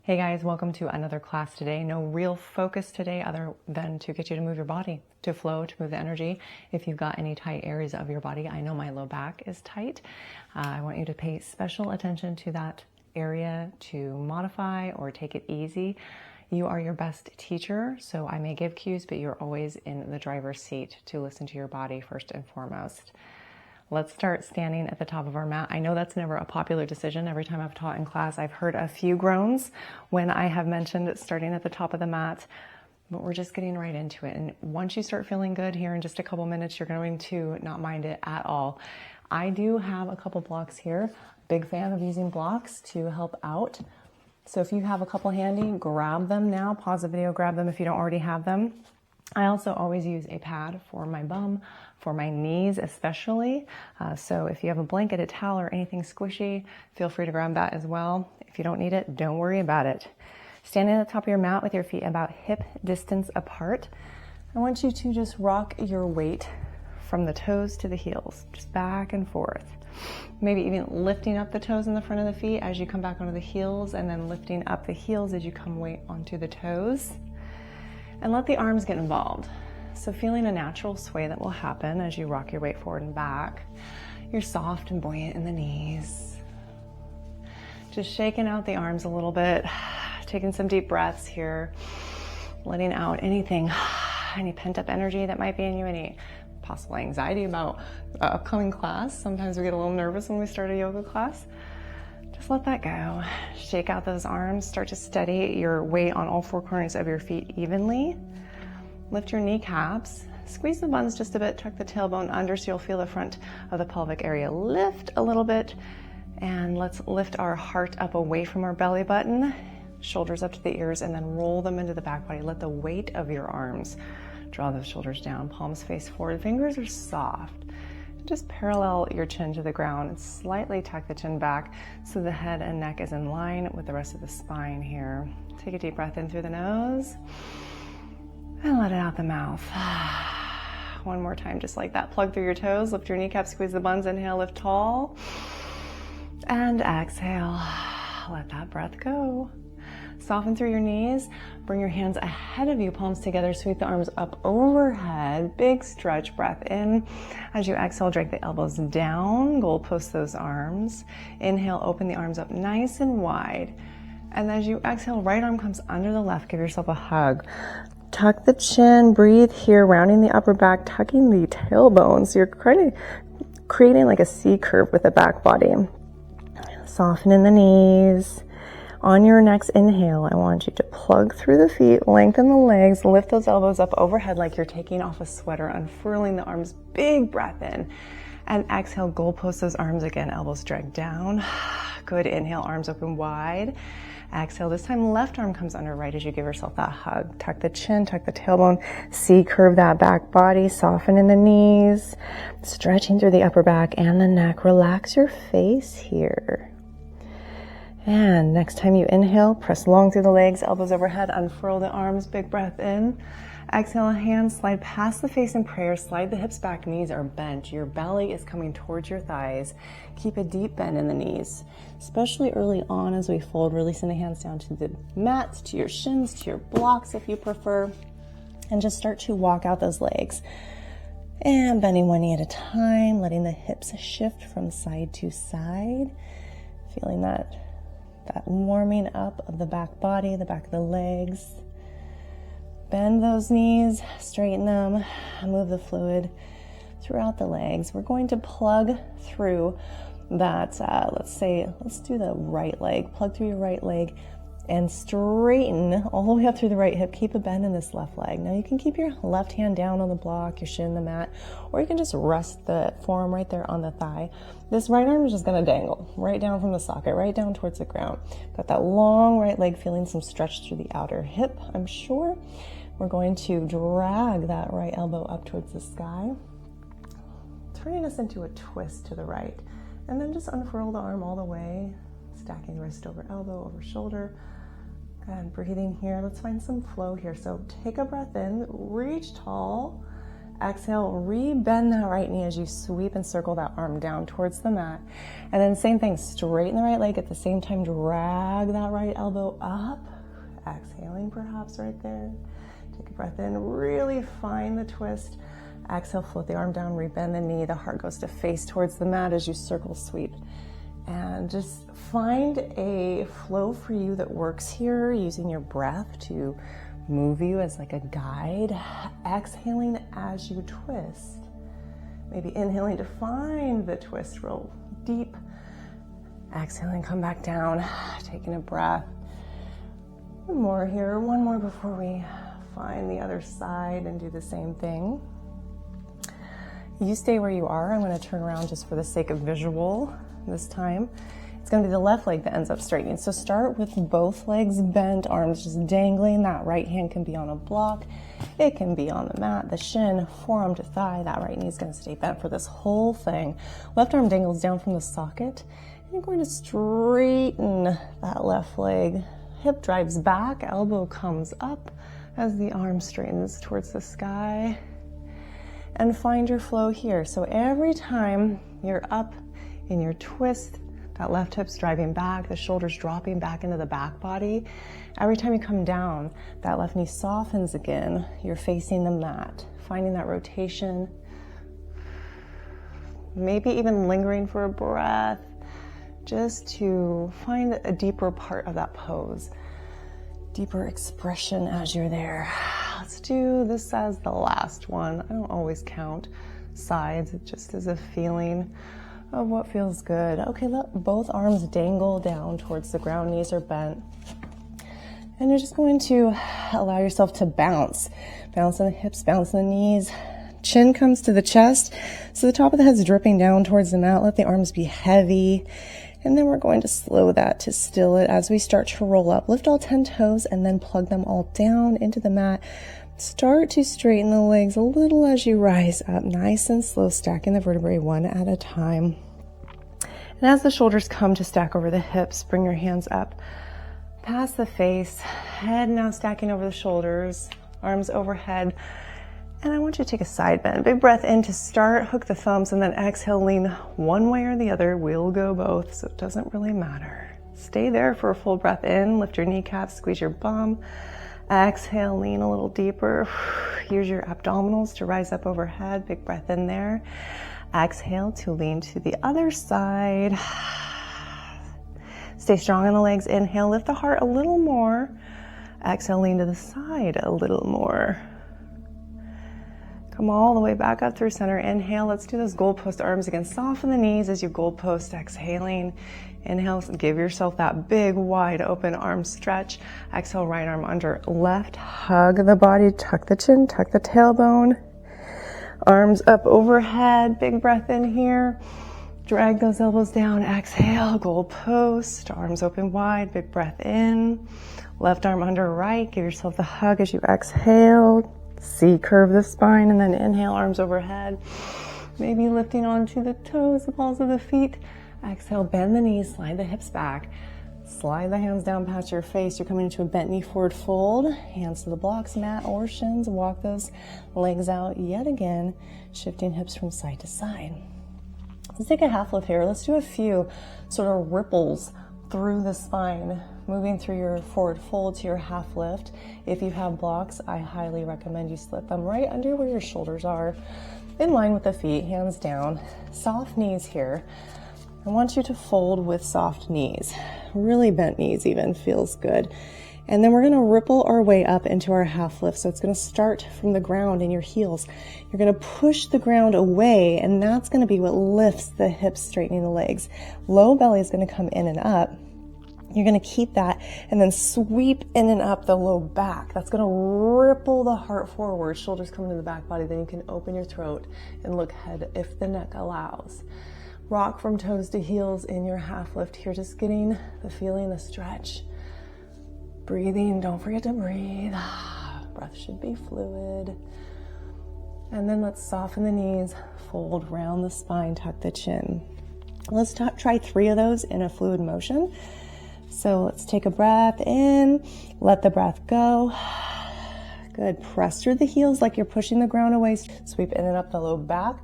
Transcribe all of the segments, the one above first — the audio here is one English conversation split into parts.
Hey guys, welcome to another class today. No real focus today other than to get you to move your body, to flow, to move the energy. If you've got any tight areas of your body, I know my low back is tight. I want you to pay special attention to that area to modify or take it easy. You are your best teacher, so I may give cues, but you're always in the driver's seat to listen to your body first and foremost. Let's start standing at the top of our mat. I know that's never a popular decision. Every time I've taught in class, I've heard a few groans when I have mentioned starting at the top of the mat, but we're just getting right into it. And once you start feeling good here in just a couple minutes, you're going to not mind it at all. I do have a couple blocks here. Big fan of using blocks to help out. So if you have a couple handy, grab them now. Pause the video, grab them if you don't already have them. I also always use a pad for my bum, for my knees especially. So if you have a blanket, a towel, or anything squishy, feel free to grab that as well. If you don't need it, don't worry about it. Standing at the top of your mat with your feet about hip distance apart, I want you to just rock your weight from the toes to the heels, just back and forth. Maybe even lifting up the toes in the front of the feet as you come back onto the heels, and then lifting up the heels as you come weight onto the toes. And let the arms get involved. So feeling a natural sway that will happen as you rock your weight forward and back. You're soft and buoyant in the knees. Just shaking out the arms a little bit, taking some deep breaths here, letting out anything, any pent up energy that might be in you, any possible anxiety about the upcoming class. Sometimes we get a little nervous when we start a yoga class. Just let that go. Shake out those arms. Start to steady your weight on all four corners of your feet evenly. Lift your kneecaps. Squeeze the buns just a bit. Tuck the tailbone under so you'll feel the front of the pelvic area lift a little bit. And let's lift our heart up away from our belly button. Shoulders up to the ears, and then roll them into the back body. Let the weight of your arms draw those shoulders down. Palms face forward. Fingers are soft. Just parallel your chin to the ground and slightly tuck the chin back so the head and neck is in line with the rest of the spine here. Take a deep breath in through the nose and let it out the mouth. One more time, just like that. Plug through your toes, lift your kneecaps, squeeze the buns, inhale, lift tall, and exhale. Let that breath go. Soften through your knees, bring your hands ahead of you, palms together, sweep the arms up overhead, big stretch, breath in. As you exhale, drag the elbows down, goalpost those arms. Inhale, open the arms up nice and wide. And as you exhale, right arm comes under the left, give yourself a hug. Tuck the chin, breathe here, rounding the upper back, tucking the tailbone. So you're creating like a C curve with the back body. Soften in the knees. On your next inhale, I want you to plug through the feet, lengthen the legs, lift those elbows up overhead like you're taking off a sweater, unfurling the arms, big breath in. And exhale, goalpost those arms again, elbows drag down. Good, inhale, arms open wide. Exhale, this time left arm comes under right as you give yourself that hug. Tuck the chin, tuck the tailbone, C curve that back body, soften in the knees, stretching through the upper back and the neck. Relax your face here. And next time you inhale, press long through the legs, elbows overhead, unfurl the arms, big breath in. Exhale, hands slide past the face in prayer, slide the hips back, knees are bent. Your belly is coming towards your thighs. Keep a deep bend in the knees, especially early on as we fold, releasing the hands down to the mats, to your shins, to your blocks if you prefer. And just start to walk out those legs. And bending one knee at a time, letting the hips shift from side to side. Feeling that warming up of the back body, the back of the legs. Bend those knees, straighten them, move the fluid throughout the legs. We're going to plug through that, let's do the right leg. Plug through your right leg and straighten all the way up through the right hip. Keep a bend in this left leg. Now you can keep your left hand down on the block, your shin, the mat, or you can just rest the forearm right there on the thigh. This right arm is just going to dangle right down from the socket, right down towards the ground. Got that long right leg, feeling some stretch through the outer hip, I'm sure. We're going to drag that right elbow up towards the sky, turning us into a twist to the right. And then just unfurl the arm all the way, stacking wrist over elbow, over shoulder. And breathing here. Let's find some flow here. So take a breath in, reach tall. Exhale, re-bend that right knee as you sweep and circle that arm down towards the mat. And then same thing, straighten the right leg at the same time, drag that right elbow up. Exhaling perhaps right there. Take a breath in, really find the twist. Exhale, float the arm down, re-bend the knee. The heart goes to face towards the mat as you circle sweep. And just find a flow for you that works here, using your breath to move you as like a guide. Exhaling as you twist. Maybe inhaling to find the twist real deep. Exhaling, come back down, taking a breath. One more here, one more before we find the other side and do the same thing. You stay where you are. I'm going to turn around just for the sake of visual this time. It's going to be the left leg that ends up straightening. So start with both legs bent, arms just dangling. That right hand can be on a block. It can be on the mat, the shin, forearm to thigh. That right knee is going to stay bent for this whole thing. Left arm dangles down from the socket. And you're going to straighten that left leg. Hip drives back, elbow comes up as the arm straightens towards the sky. And find your flow here. So every time you're up in your twist, that left hip's driving back, the shoulders dropping back into the back body. Every time you come down, that left knee softens again. You're facing the mat, finding that rotation. Maybe even lingering for a breath, just to find a deeper part of that pose, deeper expression as you're there. Let's do this as the last one. I don't always count sides, it just is a feeling of what feels good. Okay, let both arms dangle down towards the ground, knees are bent. And you're just going to allow yourself to bounce. Bounce on the hips, bounce on the knees. Chin comes to the chest, so the top of the head's dripping down towards the mat. Let the arms be heavy. And then we're going to slow that to still it as we start to roll up. Lift all 10 toes and then plug them all down into the mat. Start to straighten the legs a little as you rise up, nice and slow, stacking the vertebrae one at a time. And as the shoulders come to stack over the hips, bring your hands up past the face, head now stacking over the shoulders, arms overhead. And I want you to take a side bend. Big breath in to start, hook the thumbs, and then exhale, lean one way or the other. We'll go both, so it doesn't really matter. Stay there for a full breath in, lift your kneecaps, squeeze your bum. Exhale, lean a little deeper. Use your abdominals to rise up overhead. Big breath in there. Exhale to lean to the other side. Stay strong on the legs. Inhale, lift the heart a little more. Exhale, lean to the side a little more. Come all the way back up through center. Inhale, let's do those goalpost arms again. Soften the knees as you goalpost, exhaling. Inhale, give yourself that big, wide open arm stretch. Exhale, right arm under left. Hug the body, tuck the chin, tuck the tailbone. Arms up overhead, big breath in here. Drag those elbows down, exhale, goalpost. Arms open wide, big breath in. Left arm under right, give yourself the hug as you exhale. C, curve the spine, and then inhale, arms overhead. Maybe lifting onto the toes, the balls of the feet. Exhale, bend the knees, slide the hips back. Slide the hands down past your face. You're coming into a bent knee forward fold. Hands to the blocks, mat or shins. Walk those legs out yet again, shifting hips from side to side. Let's take a half lift here. Let's do a few sort of ripples through the spine, moving through your forward fold to your half lift. If you have blocks, I highly recommend you slip them right under where your shoulders are, in line with the feet, hands down. Soft knees here. I want you to fold with soft knees. Really bent knees even feels good. And then we're going to ripple our way up into our half lift. So it's going to start from the ground in your heels. You're going to push the ground away, and that's going to be what lifts the hips, straightening the legs. Low belly is going to come in and up. You're going to keep that and then sweep in and up the low back. That's going to ripple the heart forward. Shoulders coming to the back body. Then you can open your throat and look head if the neck allows. Rock from toes to heels in your half lift here. Just getting the feeling, the stretch. Breathing, don't forget to breathe. Breath should be fluid. And then let's soften the knees, fold round the spine, tuck the chin. Let's try 3 of those in a fluid motion. So let's take a breath in, let the breath go. Good. Press through the heels like you're pushing the ground away. Sweep in and up the low back.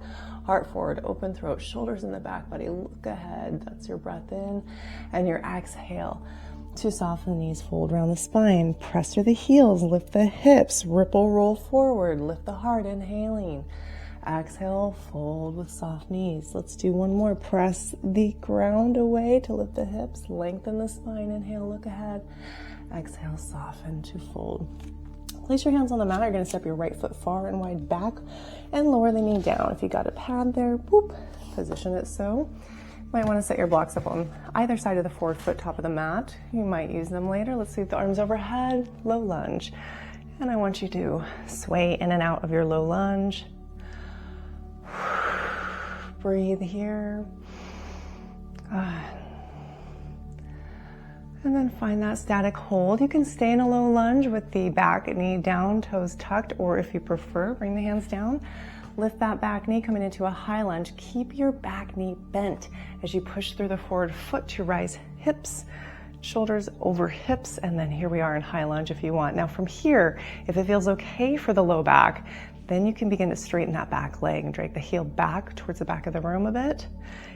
Heart forward, open throat, shoulders in the back body. Look ahead. That's your breath in. And your exhale to soften the knees, fold around the spine. Press through the heels, lift the hips, ripple, roll forward, lift the heart, inhaling. Exhale, fold with soft knees. Let's do one more. Press the ground away to lift the hips, lengthen the spine. Inhale, look ahead. Exhale, soften to fold. Place your hands on the mat. You're going to step your right foot far and wide back and lower the knee down. If you got a pad there, boop, position it so. You might want to set your blocks up on either side of the forward foot, top of the mat. You might use them later. Let's sweep the arms overhead, low lunge. And I want you to sway in and out of your low lunge. Breathe here. And then find that static hold. You can stay in a low lunge with the back knee down, toes tucked, or if you prefer, bring the hands down. Lift that back knee, coming into a high lunge. Keep your back knee bent as you push through the forward foot to rise hips, shoulders over hips, and then here we are in high lunge if you want. Now from here, if it feels okay for the low back, then you can begin to straighten that back leg and drag the heel back towards the back of the room a bit.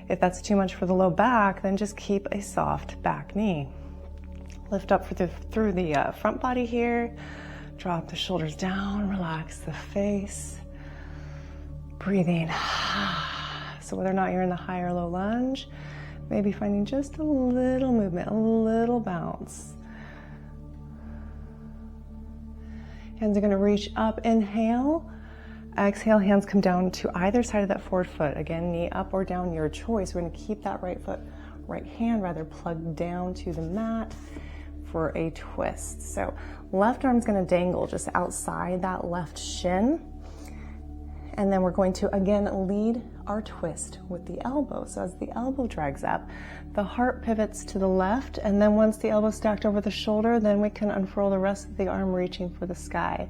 If that's too much for the low back, then just keep a soft back knee. Lift up through the front body here. Drop the shoulders down, relax the face. Breathing. So whether or not you're in the high or low lunge, maybe finding just a little movement, a little bounce. Hands are going to reach up, inhale. Exhale, hands come down to either side of that forward foot. Again, knee up or down, your choice. We're going to keep that right hand rather plugged down to the mat for a twist. So left arm's going to dangle just outside that left shin. And then we're going to, again, lead our twist with the elbow. So as the elbow drags up, the heart pivots to the left. And then once the elbow's stacked over the shoulder, then we can unfurl the rest of the arm reaching for the sky.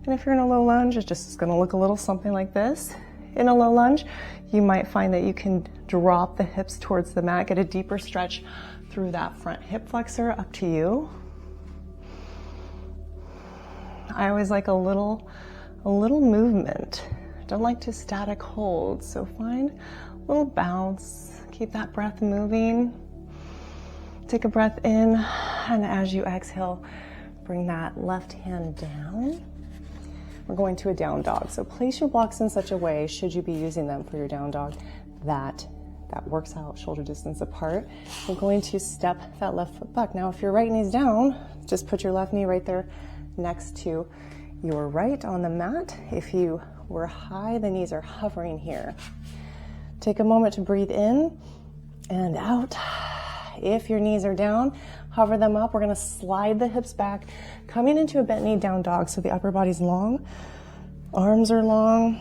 And if you're in a low lunge, it's just going to look a little something like this. In a low lunge, you might find that you can drop the hips towards the mat, get a deeper stretch through that front hip flexor, up to you. I always like a little movement. Don't like to static hold, so find a little bounce. Keep that breath moving. Take a breath in, and as you exhale, bring that left hand down. We're going to a down dog. So place your blocks in such a way, should you be using them for your down dog, that works out shoulder distance apart. We're going to step that left foot back. Now, if your right knee's down, just put your left knee right there next to your right on the mat. If you were high, the knees are hovering here. Take a moment to breathe in and out. If your knees are down, hover them up. We're going to slide the hips back, coming into a bent knee down dog. So the upper body's long, arms are long,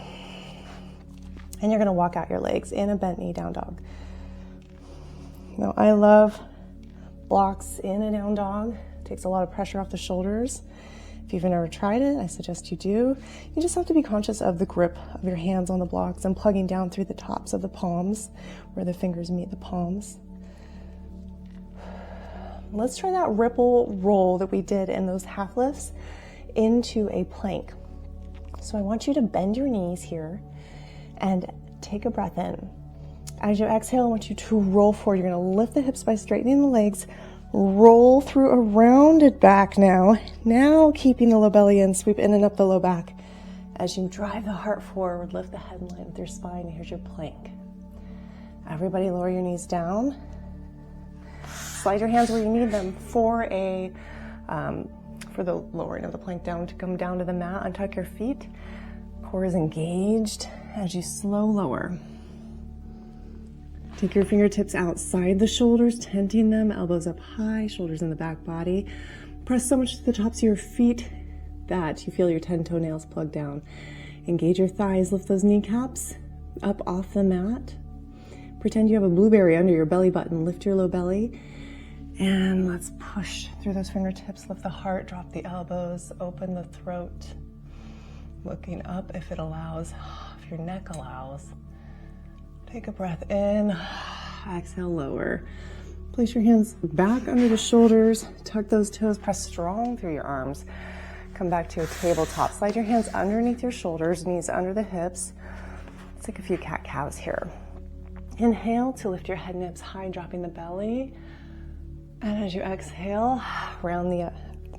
and you're going to walk out your legs in a bent knee down dog. Now, I love blocks in a down dog. It takes a lot of pressure off the shoulders. If you've never tried it, I suggest you do. You just have to be conscious of the grip of your hands on the blocks and plugging down through the tops of the palms where the fingers meet the palms. Let's try that ripple roll that we did in those half lifts into a plank. So I want you to bend your knees here and take a breath in. As you exhale, I want you to roll forward. You're going to lift the hips by straightening the legs. Roll through a rounded back now. Now keeping the low belly in, sweep in and up the low back. As you drive the heart forward, lift the head in line with your spine. Here's your plank. Everybody lower your knees down. Slide your hands where you need them for the lowering of the plank down, to come down to the mat. Untuck your feet. Core is engaged as you slow lower. Take your fingertips outside the shoulders, tenting them, elbows up high, shoulders in the back body. Press so much to the tops of your feet that you feel your 10 toenails plugged down. Engage your thighs, lift those kneecaps up off the mat. Pretend you have a blueberry under your belly button. Lift your low belly. And let's push through those fingertips, lift the heart, drop the elbows, open the throat. Looking up if it allows, if your neck allows. Take a breath in, exhale, lower. Place your hands back under the shoulders, tuck those toes, press strong through your arms. Come back to a tabletop. Slide your hands underneath your shoulders, knees under the hips. Let's take a few cat-cows here. Inhale to lift your head and hips high, dropping the belly. And as you exhale, round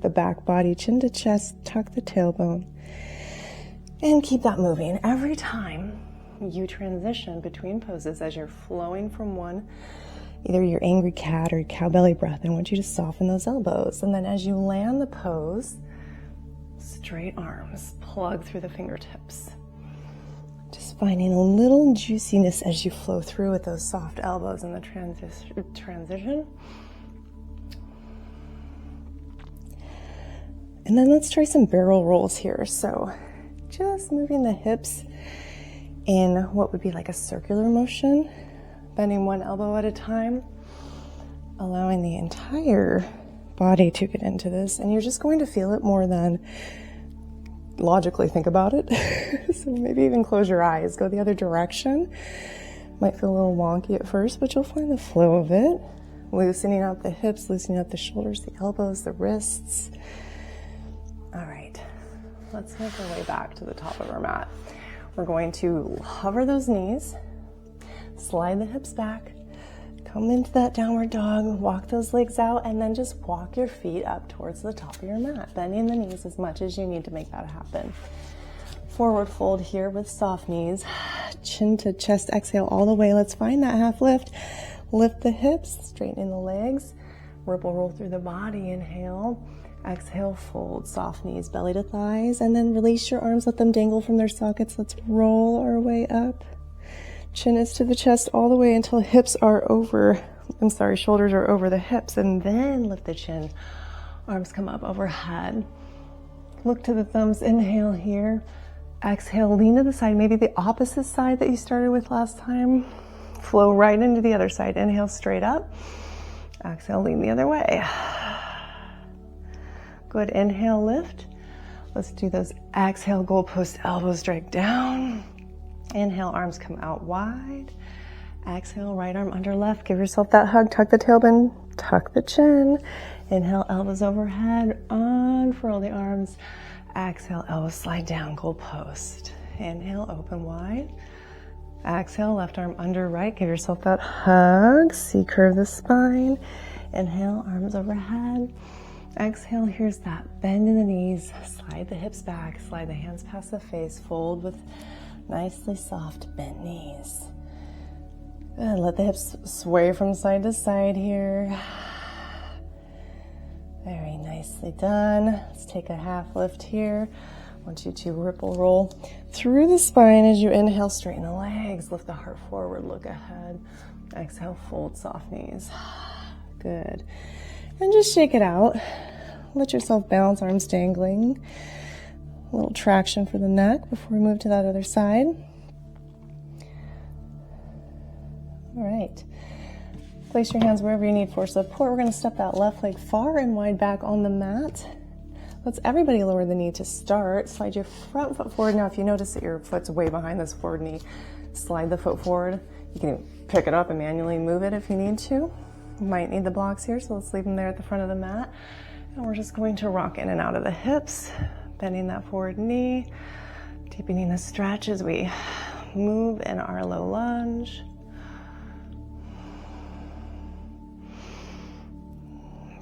the back body, chin to chest, tuck the tailbone. And keep that moving. Every time you transition between poses as you're flowing from one, either your angry cat or your cow belly breath, I want you to soften those elbows. And then as you land the pose, straight arms, plug through the fingertips. Just finding a little juiciness as you flow through with those soft elbows in the transition. And then let's try some barrel rolls here. So just moving the hips in what would be like a circular motion, bending one elbow at a time, allowing the entire body to get into this. And you're just going to feel it more than logically think about it. So maybe even close your eyes, go the other direction. Might feel a little wonky at first, but you'll find the flow of it. Loosening up the hips, loosening up the shoulders, the elbows, the wrists. All right, let's make our way back to the top of our mat. We're going to hover those knees, slide the hips back, come into that downward dog, walk those legs out, and then just walk your feet up towards the top of your mat, bending the knees as much as you need to make that happen. Forward fold here with soft knees, chin to chest, exhale all the way. Let's find that half lift. Lift the hips, straightening the legs, ripple roll through the body, inhale. Exhale, fold, soft knees, belly to thighs, and then release your arms, let them dangle from their sockets. Let's roll our way up. Chin is to the chest all the way until shoulders are over the hips, and then lift the chin. Arms come up overhead. Look to the thumbs, inhale here. Exhale, lean to the side, maybe the opposite side that you started with last time. Flow right into the other side. Inhale, straight up. Exhale, lean the other way. Good, inhale, lift. Let's do those exhale, goalpost, elbows drag down. Inhale, arms come out wide. Exhale, right arm under left. Give yourself that hug, tuck the tailbone, tuck the chin. Inhale, elbows overhead, unfurl the arms. Exhale, elbows slide down, goalpost. Inhale, open wide. Exhale, left arm under right. Give yourself that hug, C-curve the spine. Inhale, arms overhead. Exhale, here's that bend in the knees, slide the hips back, slide the hands past the face, fold with nicely soft bent knees. Good, let the hips sway from side to side here. Very nicely done. Let's take a half lift here. I want you to ripple roll through the spine as you inhale, straighten the legs, lift the heart forward, look ahead. Exhale, fold, soft knees. Good. And just shake it out. Let yourself bounce, arms dangling. A little traction for the neck before we move to that other side. All right. Place your hands wherever you need for support. We're going to step that left leg far and wide back on the mat. Let's everybody lower the knee to start. Slide your front foot forward. Now, if you notice that your foot's way behind this forward knee, slide the foot forward. You can pick it up and manually move it if you need to. You might need the blocks here, so let's leave them there at the front of the mat. And we're just going to rock in and out of the hips, bending that forward knee, deepening the stretch as we move in our low lunge.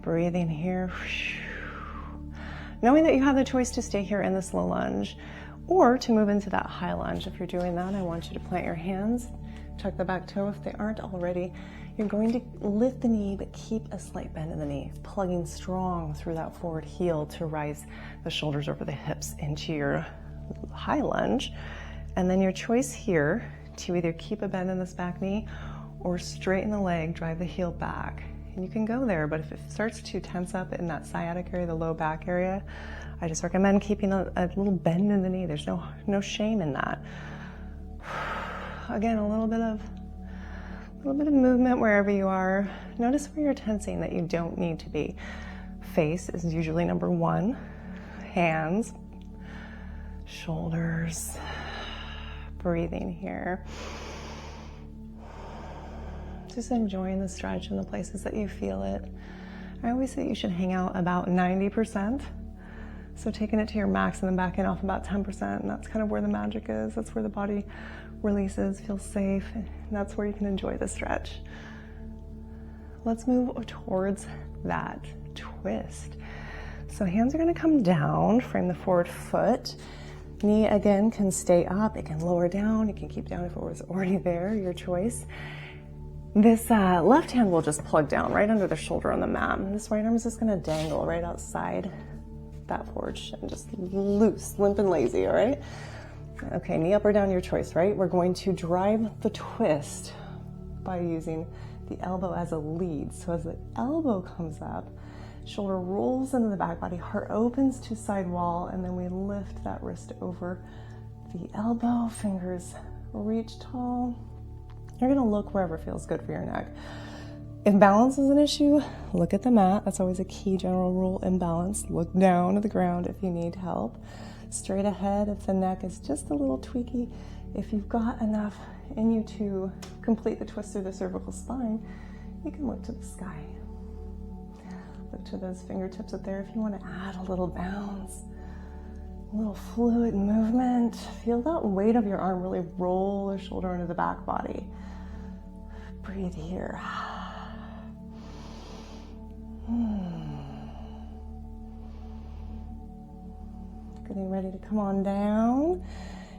Breathing here. Knowing that you have the choice to stay here in this low lunge or to move into that high lunge. If you're doing that, I want you to plant your hands, tuck the back toe if they aren't already. You're going to lift the knee, but keep a slight bend in the knee, plugging strong through that forward heel to rise the shoulders over the hips into your high lunge. And then your choice here to either keep a bend in this back knee or straighten the leg, drive the heel back. And you can go there, but if it starts to tense up in that sciatic area, the low back area, I just recommend keeping a little bend in the knee. There's no shame in that. Again, a little bit of movement wherever you are. Notice where you're tensing that you don't need to be. Face is usually number one. Hands, shoulders, breathing here. Just enjoying the stretch in the places that you feel it. I always say you should hang out about 90%. So taking it to your max and then backing off about 10%, and that's kind of where the magic is. That's where the body releases, feels safe, and that's where you can enjoy the stretch. Let's move towards that twist. So hands are going to come down, frame the forward foot. Knee again can stay up, it can lower down, you can keep down if it was already there, your choice. This left hand will just plug down right under the shoulder on the mat. And this right arm is just going to dangle right outside that forward shin, just loose, limp and lazy, all right? Okay, knee up or down, your choice, right? We're going to drive the twist by using the elbow as a lead. So as the elbow comes up, shoulder rolls into the back body, heart opens to side wall, and then we lift that wrist over the elbow, fingers reach tall. You're gonna look wherever feels good for your neck. If balance is an issue, look at the mat. That's always a key general rule in balance. Look down to the ground if you need help. Straight ahead if the neck is just a little tweaky. If you've got enough in you to complete the twist through the cervical spine, you can look to the sky. Look to those fingertips up there if you want to add a little bounce, a little fluid movement. Feel that weight of your arm really roll the shoulder into the back body. Breathe here. Getting ready to come on down.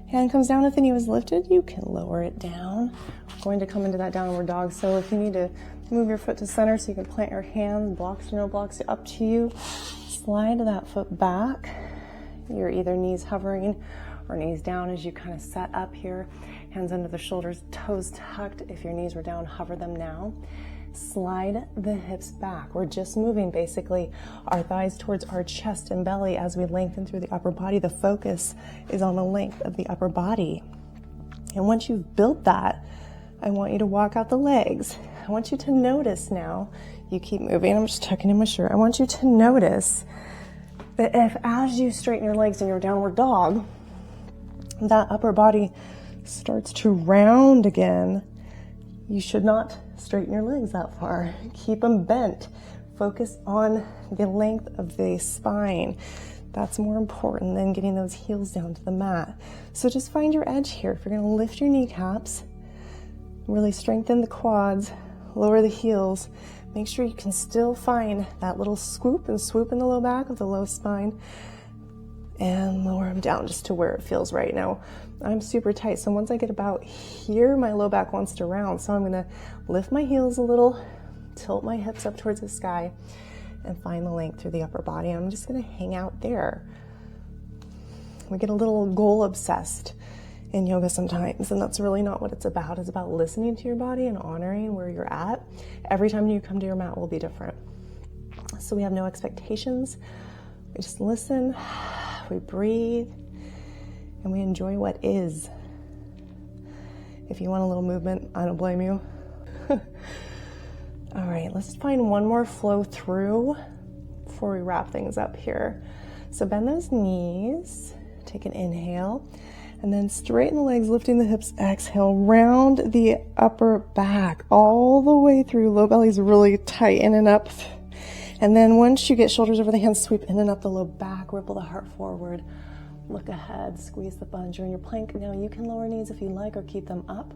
Hand comes down if the knee was lifted. You can lower it down. We're going to come into that downward dog. So if you need to move your foot to center so you can plant your hands, blocks or no blocks, up to you. Slide that foot back. You're either knees hovering or knees down as you kind of set up here. Hands under the shoulders, toes tucked. If your knees were down, hover them now. Slide the hips back. We're just moving basically our thighs towards our chest and belly as we lengthen through the upper body. The focus is on the length of the upper body. And once you've built that, I want you to walk out the legs. I want you to notice now, you keep moving, I'm just tucking in my shirt. I want you to notice that if as you straighten your legs in your downward dog, that upper body starts to round again, you should not straighten your legs that far. Keep them bent. Focus on the length of the spine. That's more important than getting those heels down to the mat. So just find your edge here. If you're going to lift your kneecaps, really strengthen the quads, lower the heels, make sure you can still find that little swoop and swoop in the low back of the low spine, and lower them down just to where it feels right now. I'm super tight, so once I get about here, my low back wants to round. So I'm gonna lift my heels a little, tilt my hips up towards the sky, and find the length through the upper body. I'm just gonna hang out there. We get a little goal obsessed in yoga sometimes, and that's really not what it's about. It's about listening to your body and honoring where you're at. Every time you come to your mat will be different. So we have no expectations. We just listen, we breathe, and we enjoy what is. If you want a little movement, I don't blame you. All right, let's find one more flow through before we wrap things up here. So bend those knees, take an inhale, and then straighten the legs, lifting the hips, exhale, round the upper back all the way through. Low belly's really tight, in and up. And then once you get shoulders over the hands, sweep in and up the low back, ripple the heart forward, look ahead, squeeze the buns. You're in your plank now. You can lower knees if you like or keep them up.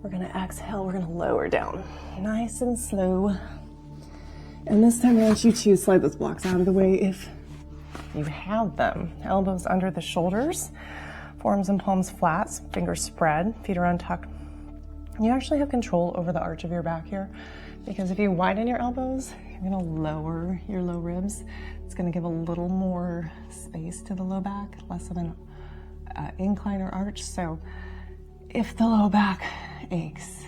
We're gonna exhale, we're gonna lower down. Nice and slow. And this time, once you choose, slide those blocks out of the way if you have them. Elbows under the shoulders, forearms and palms flat, fingers spread, feet are untucked. You actually have control over the arch of your back here, because if you widen your elbows, you're gonna lower your low ribs. It's gonna give a little more space to the low back, less of an incline or arch. So if the low back aches,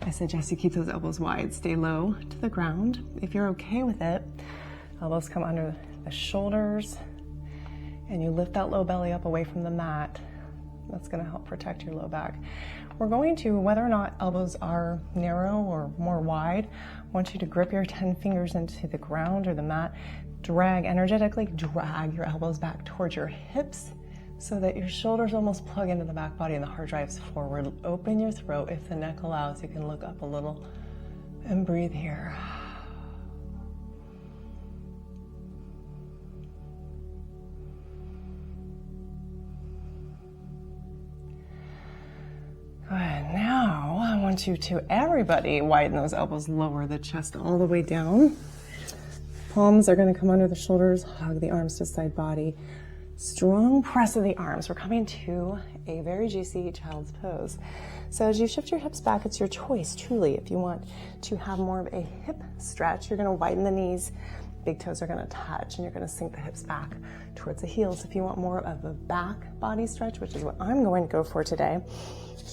I suggest you keep those elbows wide, stay low to the ground. If you're okay with it, elbows come under the shoulders, and you lift that low belly up away from the mat. That's gonna help protect your low back. We're going to, whether or not elbows are narrow or more wide, I want you to grip your 10 fingers into the ground or the mat, energetically drag your elbows back towards your hips so that your shoulders almost plug into the back body and the heart drives forward. Open your throat. If the neck allows, you can look up a little and breathe here. Good. Now I want you to, everybody, widen those elbows, lower the chest all the way down. Palms are going to come under the shoulders, hug the arms to side body. Strong press of the arms. We're coming to a very juicy child's pose. So as you shift your hips back, it's your choice, truly. If you want to have more of a hip stretch, you're going to widen the knees. Big toes are going to touch, and you're going to sink the hips back towards the heels. If you want more of a back body stretch, which is what I'm going to go for today,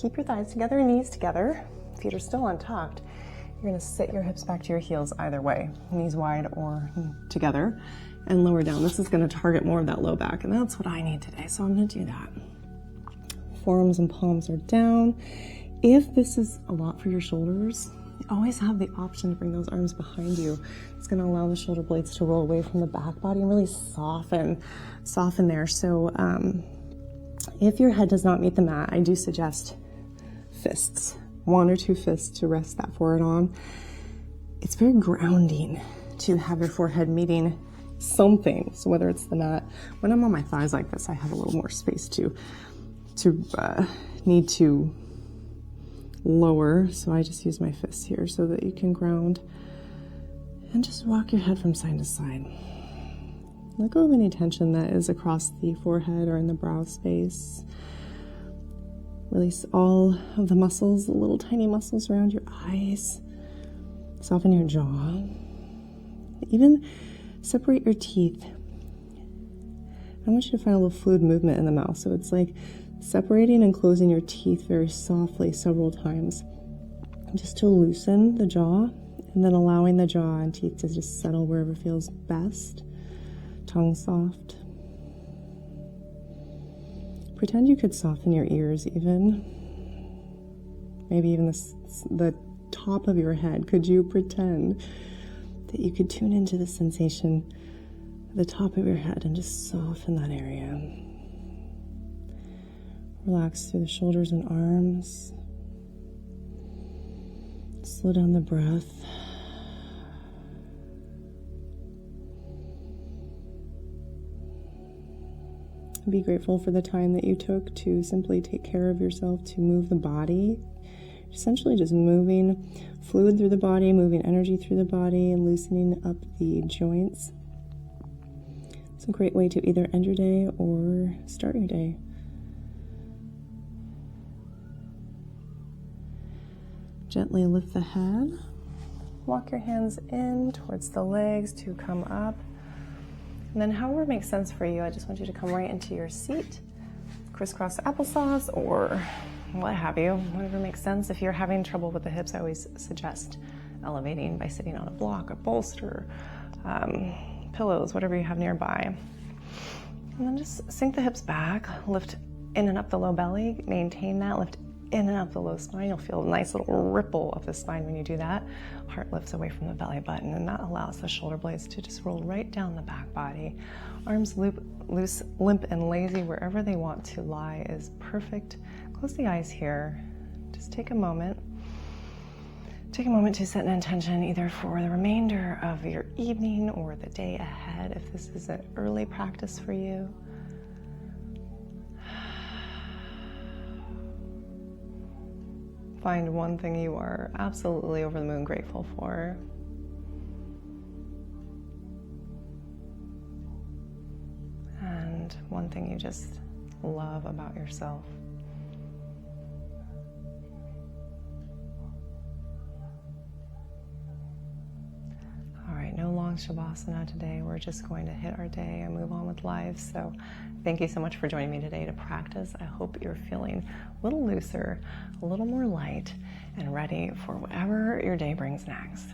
keep your thighs together, knees together. Feet are still untucked. You're going to sit your hips back to your heels either way, knees wide or together, and lower down. This is going to target more of that low back, and that's what I need today, so I'm going to do that. Forearms and palms are down. If this is a lot for your shoulders, you always have the option to bring those arms behind you. It's going to allow the shoulder blades to roll away from the back body and really soften there. So if your head does not meet the mat, I do suggest fists. 1 or 2 fists to rest that forehead on. It's very grounding to have your forehead meeting something. So whether it's the mat, when I'm on my thighs like this, I have a little more space to need to lower. So I just use my fists here so that you can ground and just walk your head from side to side. Let go of any tension that is across the forehead or in the brow space. Release all of the muscles, the little tiny muscles around your eyes. Soften your jaw. Even separate your teeth. I want you to find a little fluid movement in the mouth. So it's like separating and closing your teeth very softly several times, just to loosen the jaw, and then allowing the jaw and teeth to just settle wherever feels best. Tongue soft. Pretend you could soften your ears even. Maybe even the top of your head. Could you pretend that you could tune into the sensation at the top of your head and just soften that area? Relax through the shoulders and arms. Slow down the breath. Be grateful for the time that you took to simply take care of yourself, to move the body. Essentially just moving fluid through the body, moving energy through the body, and loosening up the joints. It's a great way to either end your day or start your day. Gently lift the head. Walk your hands in towards the legs to come up. And then however makes sense for you, I just want you to come right into your seat. Crisscross applesauce or what have you, whatever makes sense. If you're having trouble with the hips, I always suggest elevating by sitting on a block, a bolster, pillows, whatever you have nearby. And then just sink the hips back, lift in and up the low belly, maintain that, lift in and up the low spine. You'll feel a nice little ripple of the spine when you do that. Heart lifts away from the belly button, and that allows the shoulder blades to just roll right down the back body. Arms loose, limp, and lazy wherever they want to lie is perfect. Close the eyes here. Just take a moment. Take a moment to set an intention either for the remainder of your evening or the day ahead if this is an early practice for you. Find one thing you are absolutely over the moon grateful for. And one thing you just love about yourself. All right, no long Shavasana today. We're just going to hit our day and move on with life. So thank you so much for joining me today to practice. I hope you're feeling a little looser, a little more light, and ready for whatever your day brings next.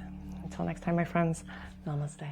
Until next time, my friends, namaste.